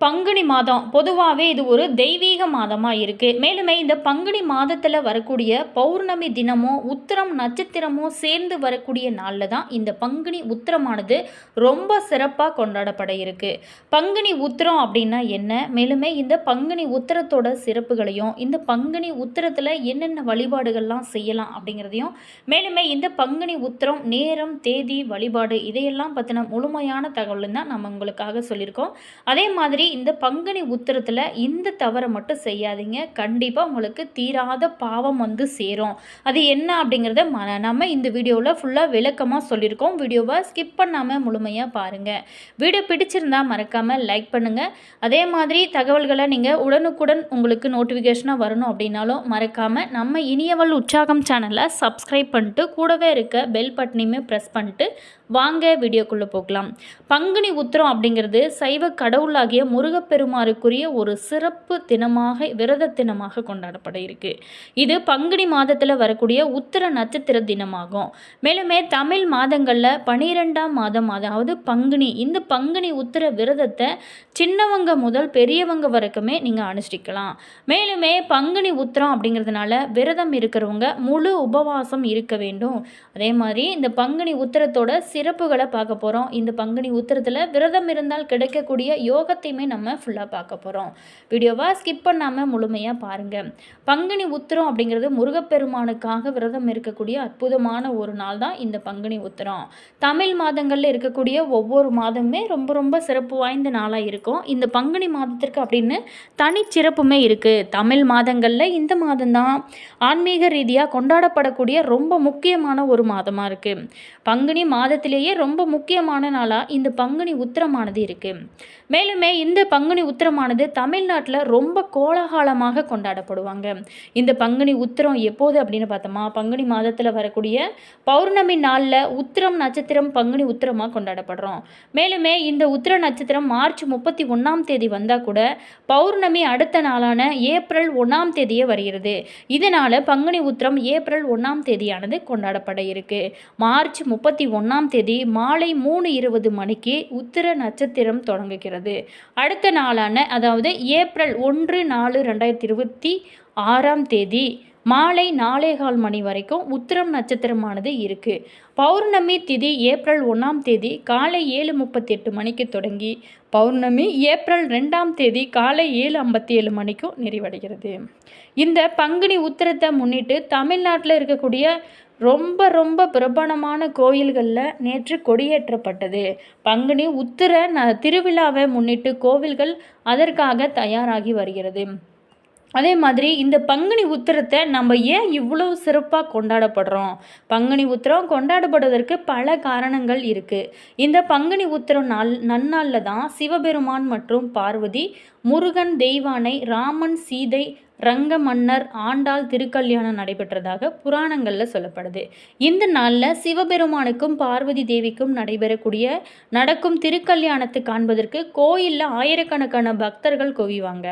பங்குனி மாதம் பொதுவாகவே இது ஒரு தெய்வீக மாதமாக இருக்குது. மேலுமே இந்த பங்குனி மாதத்தில் வரக்கூடிய பௌர்ணமி தினமும் உத்திரம் நட்சத்திரமும் சேர்ந்து வரக்கூடிய நாளில் தான் இந்த பங்குனி உத்திரமானது ரொம்ப சிறப்பாக கொண்டாடப்பட இருக்குது. பங்குனி உத்திரம் அப்படின்னா என்ன, மேலுமே இந்த பங்குனி உத்திரத்தோட சிறப்புகளையும் இந்த பங்குனி உத்திரத்தில் என்னென்ன வழிபாடுகள்லாம் செய்யலாம் அப்படிங்கிறதையும், மேலுமே இந்த பங்குனி உத்திரம் நேரம் தேதி வழிபாடு இதையெல்லாம் பற்றின முழுமையான தகவல் தான் நம்ம உங்களுக்காக சொல்லியிருக்கோம். அதே மாதிரி இந்த பங்குனி உத்திரத்தில் இந்த தவறை மட்டும் செய்யாதீங்க. கண்டிப்பாக உங்களுக்கு தீராத பாவம் வந்து சேரும். அது என்ன அப்படிங்கிறத நம்ம இந்த வீடியோவில் ஃபுல்லாக விளக்கமாக சொல்லியிருக்கோம். வீடியோவை ஸ்கிப் பண்ணாமல் முழுமையாக பாருங்கள். வீடியோ பிடிச்சிருந்தா மறக்காமல் லைக் பண்ணுங்கள். அதே மாதிரி தகவல்களை நீங்கள் உடனுக்குடன் உங்களுக்கு நோட்டிஃபிகேஷனாக வரணும் அப்படின்னாலும் மறக்காமல் நம்ம இனியவள் உற்சாகம் சேனலை சப்ஸ்கிரைப் பண்ணிட்டு கூடவே இருக்க பெல் பட்டனையுமே ப்ரெஸ் பண்ணிட்டு வாங்க வீடியோக்குள்ளே போகலாம். பங்குனி உத்திரம் அப்படிங்கிறது சைவ கடவுளாகிய முருகப்பெருமாருக்குரிய ஒரு சிறப்பு தினமாக விரத தினமாக கொண்டாடப்பட இருக்கு. இது பங்குனி மாதத்தில் வரக்கூடிய உத்திர நட்சத்திர தினமாகும். மேலுமே தமிழ் மாதங்களில் 12ஆம் மாதம் அதாவது பங்குனி, இந்த பங்குனி உத்திர விரதத்தை சின்னவங்க முதல் பெரியவங்க வரைக்குமே நீங்கள் அனுஷ்டிக்கலாம். மேலுமே பங்குனி உத்திரம் அப்படிங்கிறதுனால விரதம் இருக்கிறவங்க முழு உபவாசம் இருக்க வேண்டும். அதே மாதிரி இந்த பங்குனி உத்திரத்தோட சிறப்புகளை பார்க்க போகிறோம். இந்த பங்குனி உத்திரத்தில் விரதம் இருந்தால் கிடைக்கக்கூடிய யோகத்தையுமே நம்ம ஃபுல்லாக பார்க்க போகிறோம். வீடியோவை ஸ்கிப் பண்ணாமல் முழுமையாக பாருங்கள். பங்குனி உத்திரம் அப்படிங்கிறது முருகப்பெருமானுக்காக விரதம் இருக்கக்கூடிய அற்புதமான ஒரு நாள் தான் இந்த பங்குனி உத்திரம். தமிழ் மாதங்களில் இருக்கக்கூடிய ஒவ்வொரு மாதமுமே ரொம்ப ரொம்ப சிறப்பு வாய்ந்த நாளாக இருக்கும். இந்த பங்குனி மாதத்திற்கு அப்படின்னு தனிச்சிறப்புமே இருக்குது. தமிழ் மாதங்களில் இந்த மாதம்தான் ஆன்மீக ரீதியாக கொண்டாடப்படக்கூடிய ரொம்ப முக்கியமான ஒரு மாதமாக இருக்குது. பங்குனி மாதத்திலேயே ரொம்ப முக்கியமான நாளாக இந்த பங்குனி உத்திரமானது இருக்குது. மேலுமே இந்த பங்குனி உத்திரமானது தமிழ்நாட்டில் ரொம்ப கோலாகலமாக கொண்டாடப்படுவாங்க. இந்த பங்குனி உத்திரம் எப்போது அப்படின்னு பார்த்தோமா, பங்குனி மாதத்தில் வரக்கூடிய பௌர்ணமி நாளில் உத்திரம் நட்சத்திரம் பங்குனி உத்திரமாக கொண்டாடப்படுறோம். மேலுமே இந்த உத்திர நட்சத்திரம் மார்ச் 31ஆம் தேதி வந்தால் கூட பௌர்ணமி அடுத்த நாளான ஏப்ரல் 1ஆம் தேதியே வருகிறது. இதனால் பங்குனி உத்திரம் ஏப்ரல் 1ஆம் தேதியானது கொண்டாடப்பட இருக்கு. மார்ச் 31ஆம் தேதி மாலை 3:20 மணிக்கு உத்திர நட்சத்திரம் தொடங்குகிறது. அடுத்த நாளான அதாவது ஏப்ரல் 1/4/2026ஆம் தேதி மாலை 4:15 மணி வரைக்கும் உத்திரம் நட்சத்திரமானது இருக்கு. பௌர்ணமி திதி ஏப்ரல் 1ஆம் தேதி காலை 7:38 மணிக்கு தொடங்கி பௌர்ணமி ஏப்ரல் 2ஆம் தேதி காலை 7:57 மணிக்கும் நிறைவடைகிறது. இந்த பங்குனி உத்திரத்தை முன்னிட்டு தமிழ்நாட்டில் இருக்கக்கூடிய ரொம்ப ரொம்ப பிரபலமான கோயில்களில் நேற்று கொடியேற்றப்பட்டது. பங்குனி உத்திர திருவிழாவை முன்னிட்டு கோவில்கள் அதற்காக தயாராகி வருகிறது. அதே மாதிரி இந்த பங்குனி உத்திரத்தை நம்ம ஏன் இவ்வளோ சிறப்பாக கொண்டாடப்படுறோம்? பங்குனி உத்திரம் கொண்டாடப்படுவதற்கு பல காரணங்கள் இருக்குது. இந்த பங்குனி உத்திரம் நன்னாளில் தான் சிவபெருமான் மற்றும் பார்வதி, முருகன் தெய்வானை, ராமன் சீதை, ரங்க மன்னர், ஆண்டாள் திருக்கல்யாணம் நடைபெற்றதாக புராணங்களில் சொல்லப்படுது. இந்த நாளில் சிவபெருமானுக்கும் பார்வதி தேவிக்கும் நடக்கும் திருக்கல்யாணத்தை காண்பதற்கு கோயிலில் ஆயிரக்கணக்கான பக்தர்கள் குவிவாங்க.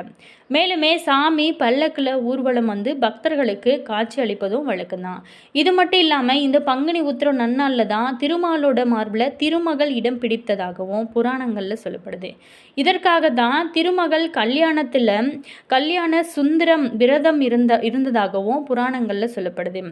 மேலுமே சாமி பல்லக்கில் ஊர்வலம் வந்து பக்தர்களுக்கு காட்சி அளிப்பதும் வழக்கம்தான். இது மட்டும் இல்லாமல் இந்த பங்குனி உத்திரம் நன்னாளில் தான் திருமாலோட மார்பில் திருமகள் இடம் பிடித்ததாகவும் புராணங்களில் சொல்லப்படுது. இதற்காக தான் திருமகள் கல்யாண சுந்தரம் விரதம் இருந்ததாகவும் புராணங்களில் சொல்லப்படுது.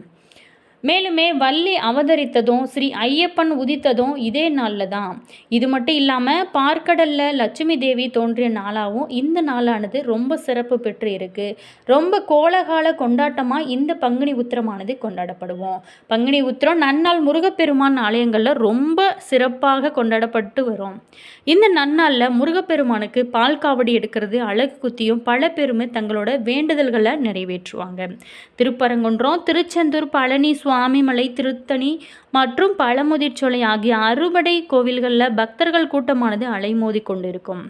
மேலுமே வள்ளி அவதரித்ததும் ஸ்ரீ ஐயப்பன் உதித்ததும் இதே நாளில் தான். இது மட்டும் இல்லாமல் பார்க்கடலில் லட்சுமி தேவி தோன்றிய நாளாகவும் இந்த நாளானது ரொம்ப சிறப்பு பெற்று இருக்குது. ரொம்ப கோலாகல கொண்டாட்டமாக இந்த பங்குனி உத்திரமானது கொண்டாடப்படுவோம். பங்குனி உத்திரம் நன்னாள் முருகப்பெருமான் ஆலயங்களில் ரொம்ப சிறப்பாக கொண்டாடப்பட்டு வரும். இந்த நன்னாளில் முருகப்பெருமானுக்கு பால் காவடி எடுக்கிறது, அழகு குத்தியும் பல பேருமே தங்களோட வேண்டுதல்களை நிறைவேற்றுவாங்க. திருப்பரங்குன்றம், திருச்செந்தூர், பழனி, சுவாமிமலை, திருத்தணி மற்றும் பழமுதிர்ச்சோலை ஆகிய அறுபடை கோவில்களில் பக்தர்கள் கூட்டமானது அலைமோதி கொண்டிருக்கும்.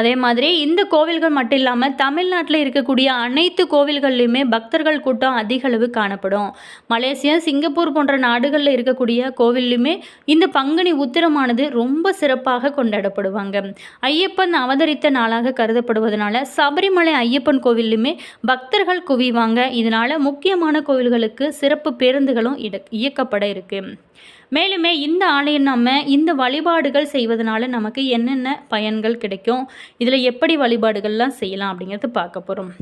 அதே மாதிரி இந்த கோவில்கள் மட்டும் இல்லாமல் தமிழ்நாட்டில் இருக்கக்கூடிய அனைத்து கோவில்கள்லையுமே பக்தர்கள் கூட்டம் அதிக அளவு காணப்படும். மலேசியா, சிங்கப்பூர் போன்ற நாடுகளில் இருக்கக்கூடிய கோவில்லையுமே இந்த பங்குனி உத்திரமானது ரொம்ப சிறப்பாக கொண்டாடப்படுவாங்க. ஐயப்பன் அவதரித்த நாளாக கருதப்படுவதனால சபரிமலை ஐயப்பன் கோவில்லையுமே பக்தர்கள் குவிவாங்க. இதனால் முக்கியமான கோவில்களுக்கு சிறப்பு பேருந்துகளும் இயக்கப்பட இருக்கு. மேலுமே இந்த ஆலயம் நம்ம இந்த வழிபாடுகள் செய்வதனால நமக்கு என்னென்ன பயன்கள் கிடைக்கும், இதில் எப்படி வழிபாடுகள்லாம் செய்யலாம் அப்படிங்கிறது பார்க்க போகிறோம்.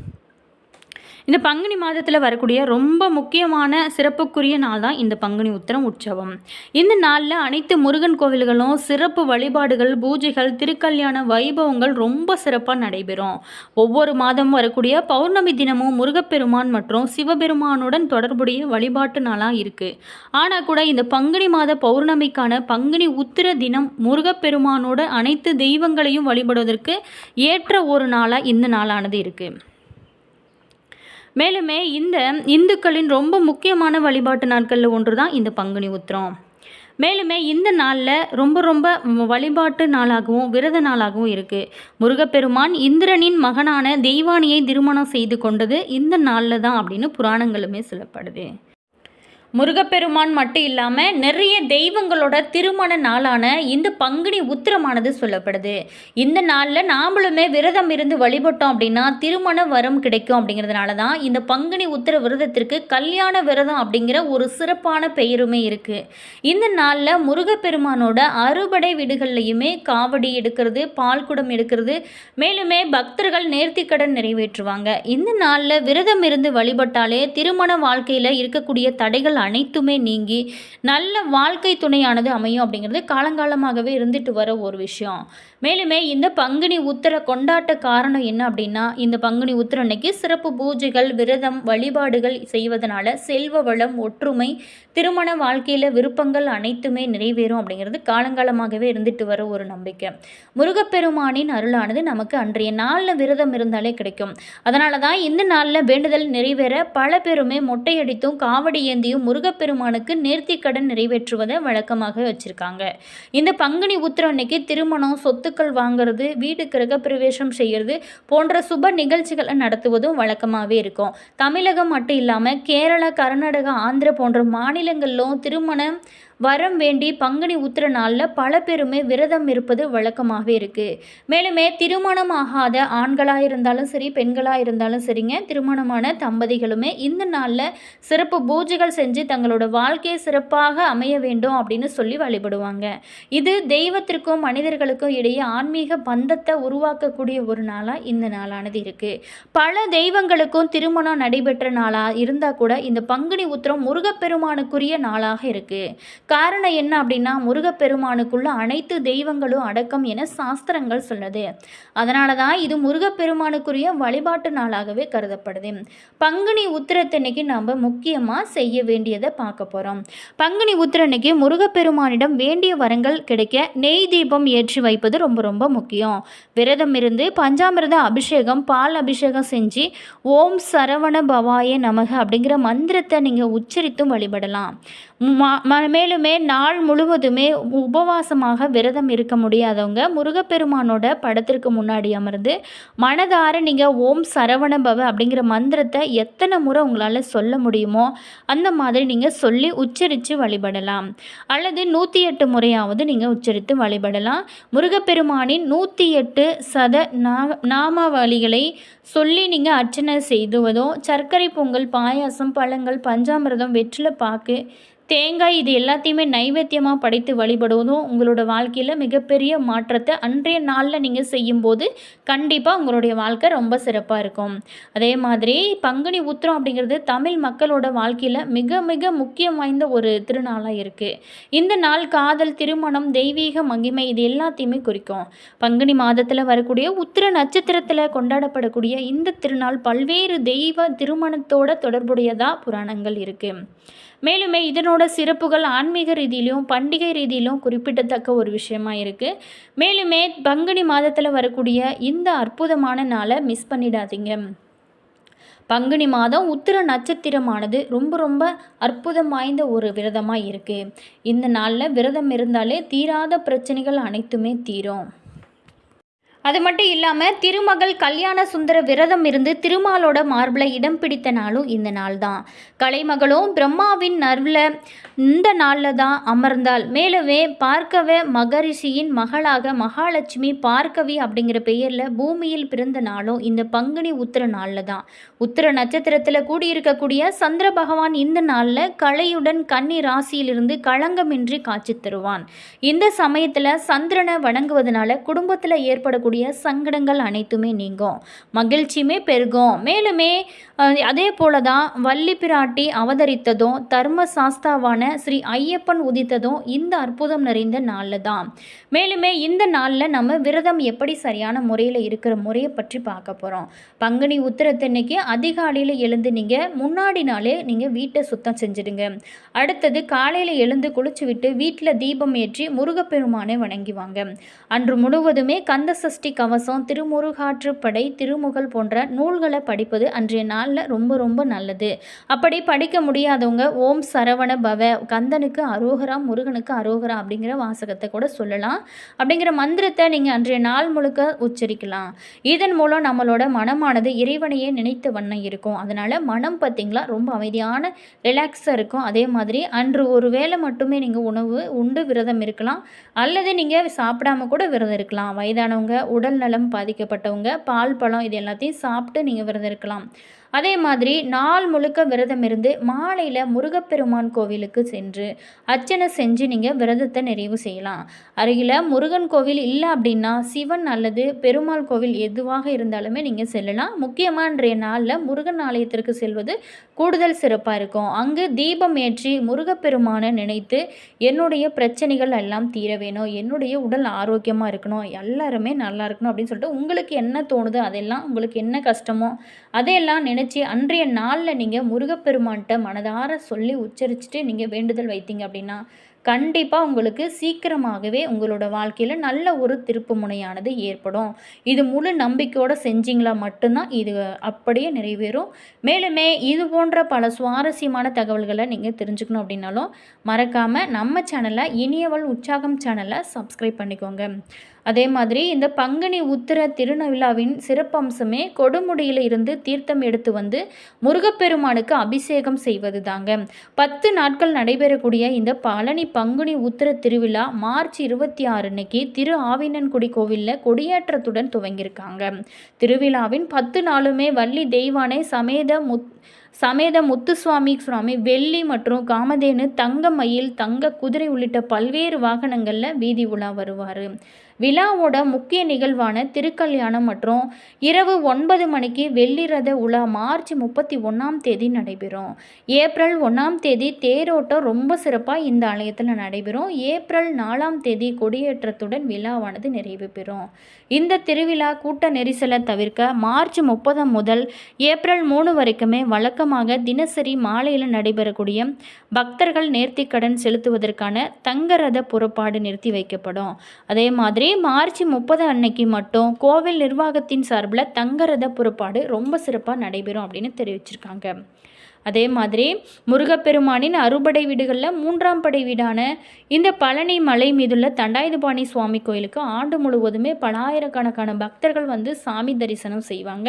இந்த பங்குனி மாதத்தில் வரக்கூடிய ரொம்ப முக்கியமான சிறப்புக்குரிய நாள் தான் இந்த பங்குனி உத்திரம் உற்சவம். இந்த நாளில் அனைத்து முருகன் கோவில்களும் சிறப்பு வழிபாடுகள், பூஜைகள், திருக்கல்யாண வைபவங்கள் ரொம்ப சிறப்பாக நடைபெறும். ஒவ்வொரு மாதமும் வரக்கூடிய பௌர்ணமி தினமும் முருகப்பெருமான் மற்றும் சிவபெருமானுடன் தொடர்புடைய வழிபாட்டு நாளாக இருக்குது. ஆனால் கூட இந்த பங்குனி மாத பௌர்ணமிக்கான பங்குனி உத்திர தினம் முருகப்பெருமானோட அனைத்து தெய்வங்களையும் வழிபடுவதற்கு ஏற்ற ஒரு நாளாக இந்த நாளானது இருக்குது. மேலுமே இந்த இந்துக்களின் ரொம்ப முக்கியமான வழிபாட்டு நாட்களில் ஒன்று தான் இந்த பங்குனி உத்திரம். மேலுமே இந்த நாளில் ரொம்ப வழிபாட்டு நாளாகவும் விரத நாளாகவும் இருக்குது. முருகப்பெருமான் இந்திரனின் மகனான தெய்வானியை திருமணம் செய்து கொண்டது இந்த நாளில் தான் அப்படின்னு புராணங்களுமே சொல்லப்படுது. முருகப்பெருமான் மட்டும் இல்லாமல் நிறைய தெய்வங்களோட திருமண நாளான இந்த பங்குனி உத்திரமானது சொல்லப்படுது. இந்த நாளில் நாமளுமே விரதம் இருந்து வழிபட்டோம் அப்படின்னா திருமண வரம் கிடைக்கும். அப்படிங்கிறதுனால தான் இந்த பங்குனி உத்திர விரதத்திற்கு கல்யாண விரதம் அப்படிங்கிற ஒரு சிறப்பான பெயருமே இருக்குது. இந்த நாளில் முருகப்பெருமானோட அறுபடை வீடுகள்லையுமே காவடி எடுக்கிறது, பால்குடம் எடுக்கிறது, மேலுமே பக்தர்கள் நேர்த்திக்கடன் நிறைவேற்றுவாங்க. இந்த நாளில் விரதம் இருந்து வழிபட்டாலே திருமண வாழ்க்கையில் இருக்கக்கூடிய தடைகள் அனைத்துமே நீங்கி நல்ல வாழ்க்கை துணையானது அமையும் அப்படிங்கிறது காலங்காலமாகவே இருந்துட்டு வர ஒரு விஷயம். மேலுமே இந்த பங்குனி உத்திர கொண்டாட்ட காரணம் என்ன அப்படின்னா, இந்த பங்குனி உத்திர அன்னைக்கு சிறப்பு பூஜைகள், விரதம், வழிபாடுகள் செய்வதனால செல்வ வளம், ஒற்றுமை, திருமண வாழ்க்கையில் விருப்பங்கள் அனைத்துமே நிறைவேறும் அப்படிங்கிறது காலங்காலமாகவே இருந்துட்டு வர ஒரு நம்பிக்கை. முருகப்பெருமானின் அருளானது நமக்கு அன்றைய நாளில் விரதம் இருந்தாலே கிடைக்கும். அதனால தான் இந்த நாளில் வேண்டுதல் நிறைவேற பல பேருமே மொட்டையடித்தும் காவடி ஏந்தியும் முருகப்பெருமானுக்கு நேர்த்திக்கடன் நிறைவேற்றுவதை வழக்கமாக வச்சிருக்காங்க. இந்த பங்குனி உத்திரம் அன்னைக்கு திருமணம், சொத்துக்கள் வாங்கிறது, வீடு கிரகப்பிரவேசம் செய்கிறது போன்ற சுப நிகழ்ச்சிகளை நடத்துவதும் வழக்கமாகவே இருக்கும். தமிழகம் மட்டும் இல்லாமல் கேரளா, கர்நாடகா, ஆந்திரா போன்ற மாநிலங்களிலும் திருமணம் வரம் வேண்டி பங்குனி உத்திர நாளில் பல பேருமே விரதம் இருப்பது வழக்கமாகவே இருக்குது. மேலுமே திருமணம் ஆகாத ஆண்களாக இருந்தாலும் சரி, பெண்களாக இருந்தாலும் சரிங்க, திருமணமான தம்பதிகளுமே இந்த நாளில் சிறப்பு பூஜைகள் செஞ்சு தங்களோட வாழ்க்கையை சிறப்பாக அமைய வேண்டும் அப்படின்னு சொல்லி வழிபடுவாங்க. இது தெய்வத்திற்கும் மனிதர்களுக்கும் இடையே ஆன்மீக பந்தத்தை உருவாக்கக்கூடிய ஒரு நாளாக இந்த நாளானது இருக்குது. பல தெய்வங்களுக்கும் திருமணம் நடைபெற்ற நாளாக இருந்தால் கூட இந்த பங்குனி உத்திரம் முருகப்பெருமானுக்குரிய நாளாக இருக்குது. காரணம் என்ன அப்படின்னா, முருகப்பெருமானுக்குள்ள அனைத்து தெய்வங்களும் அடக்கம் என சாஸ்திரங்கள் சொல்லுது. அதனால தான் இது முருகப்பெருமானுக்குரிய வழிபாட்டு நாளாகவே கருதப்படுது. பங்குனி உத்திரத்தன்னைக்கு நம்ம முக்கியமாக செய்ய வேண்டியதை பார்க்க போகிறோம். பங்குனி உத்திரன்னைக்கு முருகப்பெருமானிடம் வேண்டிய வரங்கள் கிடைக்க நெய் தீபம் ஏற்றி வைப்பது ரொம்ப முக்கியம். விரதம் இருந்து பஞ்சாமிர்த அபிஷேகம், பால் அபிஷேகம் செஞ்சு ஓம் சரவண பவாய நமக அப்படிங்கிற மந்திரத்தை நீங்கள் உச்சரித்தும் வழிபடலாம். மேலுமே நாள் முழுவதுமே உபவாசமாக விரதம் இருக்க முடியாதவங்க முருகப்பெருமானோட படத்திற்கு முன்னாடி அமர்ந்து மனதார நீங்கள் ஓம் சரவண பவ அப்படிங்கிற மந்திரத்தை எத்தனை முறை உங்களால் சொல்ல முடியுமோ அந்த மாதிரி நீங்கள் சொல்லி உச்சரித்து வழிபடலாம். அல்லது 108 முறையாவது நீங்கள் உச்சரித்து வழிபடலாம். முருகப்பெருமானின் 108 சத நாமாவளிகளை சொல்லி நீங்கள் அர்ச்சனை செய்துவதோ, சர்க்கரை பொங்கல், பாயாசம், பழங்கள், பஞ்சாமிர்தம், வெற்றிலை பாக்கு, தேங்காய் இது எல்லாத்தையுமே நைவேத்தியமாக படைத்து வழிபடுவதும் உங்களோட வாழ்க்கையில் மிகப்பெரிய மாற்றத்தை அன்றைய நாளில் நீங்கள் செய்யும்போது கண்டிப்பாக உங்களுடைய வாழ்க்கை ரொம்ப சிறப்பாக இருக்கும். அதே மாதிரி பங்குனி உத்திரம் அப்படிங்கிறது தமிழ் மக்களோட வாழ்க்கையில் மிக முக்கியம் வாய்ந்த ஒரு திருநாளாக இருக்குது. இந்த நாள் காதல், திருமணம், தெய்வீக மகிமை இது எல்லாத்தையுமே குறிக்கும். பங்குனி மாதத்தில் வரக்கூடிய உத்திர நட்சத்திரத்தில் கொண்டாடப்படக்கூடிய இந்த திருநாள் பல்வேறு தெய்வ திருமணத்தோட தொடர்புடையதாக புராணங்கள் இருக்குது. மேலுமே இதனோட சிறப்புகள் ஆன்மீக ரீதியிலும் பண்டிகை ரீதியிலும் குறிப்பிடத்தக்க ஒரு விஷயமா இருக்குது. மேலுமே பங்குனி மாதத்தில் வரக்கூடிய இந்த அற்புதமான நாளை மிஸ் பண்ணிடாதீங்க. பங்குனி மாதம் உத்திர நட்சத்திரமானது ரொம்ப அற்புதம் வாய்ந்த ஒரு விரதமாக இருக்குது. இந்த நாளில் விரதம் இருந்தாலே தீராத பிரச்சனைகள் அனைத்துமே தீரும். அது மட்டும் இல்லாமல் திருமகள் கல்யாண சுந்தர விரதம் இருந்து திருமாலோட மார்பில் இடம் பிடித்த நாளும் இந்த நாள் தான். கலைமகளும் பிரம்மாவின் நர்வில் இந்த நாளில் தான் அமர்ந்தாள். மேலவே பார்க்கவ மகரிஷியின் மகளாக மகாலட்சுமி பார்க்கவி அப்படிங்கிற பெயரில் பூமியில் பிறந்த நாளும் இந்த பங்குனி உத்திர நாளில் தான். உத்திர நட்சத்திரத்தில் கூடியிருக்கக்கூடிய சந்திர பகவான் இந்த நாளில் கலையுடன் கன்னி ராசியிலிருந்து களங்கமின்றி காட்சி தருவான். இந்த சமயத்தில் சந்திரனை வணங்குவதனால குடும்பத்தில் ஏற்படக்கூடிய சங்கடங்கள் அனைத்துமே நீங்கும், மகிழ்ச்சியுமே பெருகும். மேலுமே அதே போல தான் வள்ளி பிராட்டி அவதரித்ததும் தர்ம சாஸ்தாவான ஸ்ரீ ஐயப்பன் உதித்ததும் இந்த அற்புதம் நிறைந்த நாளில் தான். மேலுமே இந்த நாளில் நம்ம விரதம் எப்படி சரியான முறையில் இருக்கிற முறையை பற்றி பார்க்க போகிறோம். பங்குனி உத்திரத்தன்னைக்கு அதிகாலையில் எழுந்து நீங்கள் முன்னாடி நாளே நீங்கள் வீட்டை சுத்தம் செஞ்சுடுங்க. அடுத்தது காலையில் எழுந்து குளிச்சு விட்டு வீட்டில் தீபம் ஏற்றி முருகப்பெருமானை வணங்கிவாங்க. அன்று முழுவதுமே கந்த சஷ்டி கவசம், திருமுருகாற்றுப்படை, திருமுகல் போன்ற நூல்களை படிப்பது அன்றைய நாளில் ரொம்ப ரொம்ப நல்லது. அப்படி படிக்க முடியாதவங்க ஓம் சரவண பவ, கந்தனுக்கு அரோகரா, முருகனுக்கு அரோகரா அப்படிங்கிற வாசகத்தை கூட சொல்லலாம். அப்படிங்கிற மந்திரத்தை நீங்கள் அன்றைய நாள் முழுக்க உச்சரிக்கலாம். இதன் மூலம் நம்மளோட மனமானது இறைவனையே நினைத்த வண்ணம் இருக்கும். அதனால் மனம் பார்த்திங்களா ரொம்ப அமைதியான ரிலாக்ஸாக இருக்கும். அதே மாதிரி அன்று ஒரு வேளை மட்டுமே நீங்கள் உணவு உண்டு விரதம் இருக்கலாம், அல்லது நீங்கள் சாப்பிடாம கூட விரதம் இருக்கலாம். வயதானவங்க, உடல் நலம் பாதிக்கப்பட்டவங்க, பால் பழம் இது எல்லாத்தையும் சாப்பிட்டு நீங்கள் விரதம் இருக்கலாம். அதே மாதிரி நாள் முழுக்க விரதம் இருந்து மாலையில் முருகப்பெருமான் கோவிலுக்கு சென்று அர்ச்சனை செஞ்சு நீங்கள் விரதத்தை நிறைவு செய்யலாம். அருகில் முருகன் கோவில் இல்லை அப்படின்னா சிவன் அல்லது பெருமாள் கோவில் எதுவாக இருந்தாலுமே நீங்கள் செல்லலாம். முக்கியமாக இன்றைய நாளில் முருகன் ஆலயத்திற்கு செல்வது கூடுதல் சிறப்பாக இருக்கும். அங்கு தீபம் ஏற்றி முருகப்பெருமானை நினைத்து என்னுடைய பிரச்சனைகள் எல்லாம் தீர வேணும், என்னுடைய உடல் ஆரோக்கியமாக இருக்கணும், எல்லாருமே நல்லா இருக்கணும் அப்படின்னு சொல்லிட்டு உங்களுக்கு என்ன தோணுதோ அதெல்லாம், உங்களுக்கு என்ன கஷ்டமோ அதையெல்லாம் நினைச்சு அன்றைய நாளில் நீங்கள் முருகப்பெருமான்கிட்ட மனதார சொல்லி உச்சரிச்சுட்டு நீங்கள் வேண்டுதல் வைத்தீங்க அப்படின்னா கண்டிப்பாக உங்களுக்கு சீக்கிரமாகவே உங்களோட வாழ்க்கையில் நல்ல ஒரு திருப்பு முனையானது ஏற்படும். இது முழு நம்பிக்கையோடு செஞ்சிங்களா மட்டும்தான் இது அப்படியே நிறைவேறும். மேலுமே இது போன்ற பல சுவாரஸ்யமான தகவல்களை நீங்கள் தெரிஞ்சுக்கணும் அப்படின்னாலும் மறக்காமல் நம்ம சேனலை இனியவள் உற்சாகம் சேனலை சப்ஸ்கிரைப் பண்ணிக்கோங்க. அதே மாதிரி இந்த பங்குனி உத்திர திருநவிழாவின் சிறப்பம்சமே கொடுமுடியில் இருந்து தீர்த்தம் எடுத்து வந்து முருகப்பெருமானுக்கு அபிஷேகம் செய்வது தாங்க. 10 நாட்கள் நடைபெறக்கூடிய இந்த பழனி பங்குனி உத்திர திருவிழா மார்ச் 26 அன்னைக்கு திரு ஆவினன்குடி கோவிலில் கொடியேற்றத்துடன் துவங்கியிருக்காங்க. திருவிழாவின் 10 நாளுமே வள்ளி தெய்வானை சமேத முத்துசுவாமி வெள்ளி மற்றும் காமதேனு, தங்க மயில், தங்க குதிரை உள்ளிட்ட பல்வேறு வாகனங்களில் வீதி உலா வருவார். விழாவோட முக்கிய நிகழ்வான திருக்கல்யாணம் மற்றும் இரவு 9 மணிக்கு வெள்ளி ரத உலா மார்ச் 31ஆம் தேதி நடைபெறும். ஏப்ரல் 1ஆம் தேதி தேரோட்டம் ரொம்ப சிறப்பாக இந்த ஆலயத்தில் நடைபெறும். ஏப்ரல் 4ஆம் தேதி கொடியேற்றத்துடன் விழாவானது நிறைவு பெறும். இந்த திருவிழா கூட்ட நெரிசலை தவிர்க்க மார்ச் 30 முதல் ஏப்ரல் 3 வரைக்குமே வழக்கமாக தினசரி மாலையில் நடைபெறக்கூடிய பக்தர்கள் நேர்த்திக்கடன் செலுத்துவதற்கான தங்க ரத புறப்பாடு நிறுத்தி வைக்கப்படும். அதே மாதிரி மார்ச் 30 அன்னைக்கு மட்டும் கோவில் நிர்வாகத்தின் சார்பில் தங்க ரத புறப்பாடு ரொம்ப சிறப்பாக நடைபெறும் அப்படின்னு தெரிவிச்சிருக்காங்க. அதே மாதிரி முருகப்பெருமானின் அறுபடை வீடுகளில் 3ஆம் படை வீடான இந்த பழனி மலை மீதுள்ள தண்டாயுதபாணி சுவாமி கோயிலுக்கு ஆண்டு முழுவதுமே பல ஆயிரக்கணக்கான பக்தர்கள் வந்து சாமி தரிசனம் செய்வாங்க.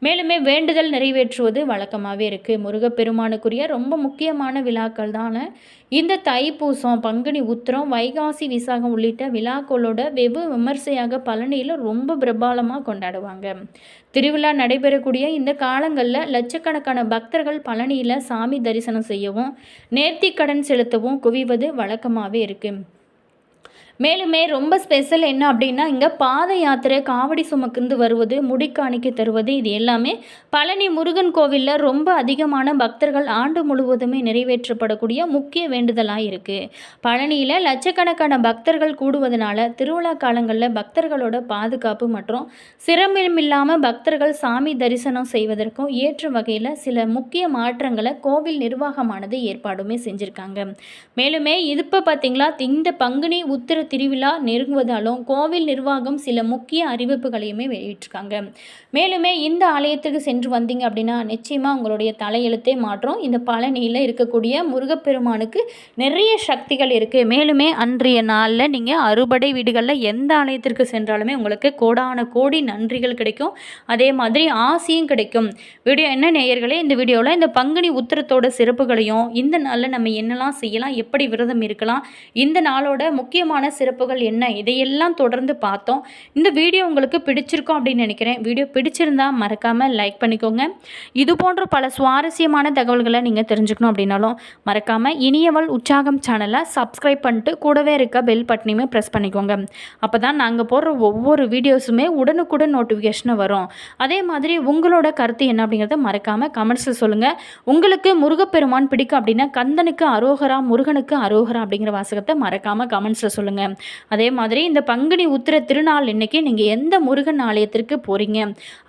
மேலுமே வேண்டுதல் நிறைவேற்றுவது வழக்கமாகவே இருக்குது. முருகப்பெருமானுக்குரிய ரொம்ப முக்கியமான விழாக்கள் தான இந்த தைப்பூசம், பங்குனி உத்திரம், வைகாசி விசாகம் உள்ளிட்ட விழாக்களோட வெகு விமர்சையாக பழனியில் ரொம்ப பிரபலமாக கொண்டாடுவாங்க. திருவிழா நடைபெறக்கூடிய இந்த காலங்களில் லட்சக்கணக்கான பக்தர்கள் பழனியில் சாமி தரிசனம் செய்யவும் நேர்த்திக்கடன் செலுத்தவும் குவிவது வழக்கமாகவே இருக்குது. மேலுமே ரொம்ப ஸ்பெஷல் என்ன அப்படின்னா இங்கே பாத யாத்திரை, காவடி சுமக்குந்து வருவது, முடிக்காணிக்கை தருவது, இது எல்லாமே பழனி முருகன் கோவிலில் ரொம்ப அதிகமான பக்தர்கள் ஆண்டு முழுவதுமே நிறைவேற்றப்படக்கூடிய முக்கிய வேண்டுதலாக இருக்குது. பழனியில் லட்சக்கணக்கான பக்தர்கள் கூடுவதனால திருவிழா காலங்களில் பக்தர்களோட பாதுகாப்பு மற்றும் சிரமமில்லாமல் பக்தர்கள் சாமி தரிசனம் செய்வதற்கும் ஏற்ற வகையில் சில முக்கிய மாற்றங்களை கோவில் நிர்வாகமானது ஏற்பாடுமே செஞ்சுருக்காங்க. மேலுமே இது இப்போ பார்த்திங்களா இந்த பங்குனி உத்திர திருவிழா நெருங்குவதாலும் கோவில் நிர்வாகம் சில முக்கிய அறிவிப்புகளையுமே வெளியிட்டிருக்காங்க. மேலுமே இந்த ஆலயத்துக்கு சென்று வந்தீங்க அப்படின்னா நிச்சயமாக உங்களுடைய தலையெழுத்தே மாற்றம். இந்த பழனியில் இருக்கக்கூடிய முருகப்பெருமானுக்கு நிறைய சக்திகள் இருக்குது. மேலுமே அன்றைய நாளில் நீங்கள் அறுபடை வீடுகளில் எந்த ஆலயத்திற்கு சென்றாலுமே உங்களுக்கு கோடான கோடி நன்றிகள் கிடைக்கும். அதே மாதிரி ஆசையும் கிடைக்கும். வீடியோ என்ன நேயர்களே, இந்த வீடியோவில் இந்த பங்குனி உத்திரத்தோட சிறப்புகளையும் இந்த நாளில் நம்ம என்னெல்லாம் செய்யலாம், எப்படி விரதம் இருக்கலாம், இந்த நாளோட முக்கியமான சிறப்புகள் என்ன, இதையெல்லாம் தொடர்ந்து பார்த்தோம். இந்த வீடியோ உங்களுக்கு பிடிச்சிருக்கும் அப்படின்னு நினைக்கிறேன். வீடியோ பிடிச்சிருந்தா மறக்காமல் லைக் பண்ணிக்கோங்க. இது போன்ற பல சுவாரஸ்யமான தகவல்களை நீங்கள் தெரிஞ்சுக்கணும் அப்படின்னாலும் மறக்காமல் இனியவள் உற்சாகம் சேனலை சப்ஸ்கிரைப் பண்ணிட்டு கூடவே இருக்க பெல் பட்டனையுமே ப்ரெஸ் பண்ணிக்கோங்க. அப்போ தான் நாங்கள் போடுற ஒவ்வொரு வீடியோஸுமே உடனுக்குடன் நோட்டிஃபிகேஷனை வரும். அதே மாதிரி உங்களோட கருத்து என்ன அப்படிங்கிறத மறக்காமல் கமெண்ட்ஸில் சொல்லுங்கள். உங்களுக்கு முருகப்பெருமான் பிடிக்கும் அப்படின்னா கந்தனுக்கு அரோகரா, முருகனுக்கு அரோகரா அப்படிங்கிற வாசகத்தை மறக்காமல் கமெண்ட்ஸில் சொல்லுங்கள். அதே மாதிரி இந்த பங்குனி உத்திர திருநாள் இன்னைக்கு நீங்கள் எந்த முருகன் ஆலயத்திற்கு போகிறீங்க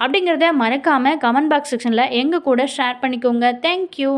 அப்படிங்கிறத மறக்காமல் கமெண்ட் பாக்ஸ் செக்ஷனில் எங்கள் கூட ஷேர் பண்ணிக்கோங்க. தேங்க்யூ.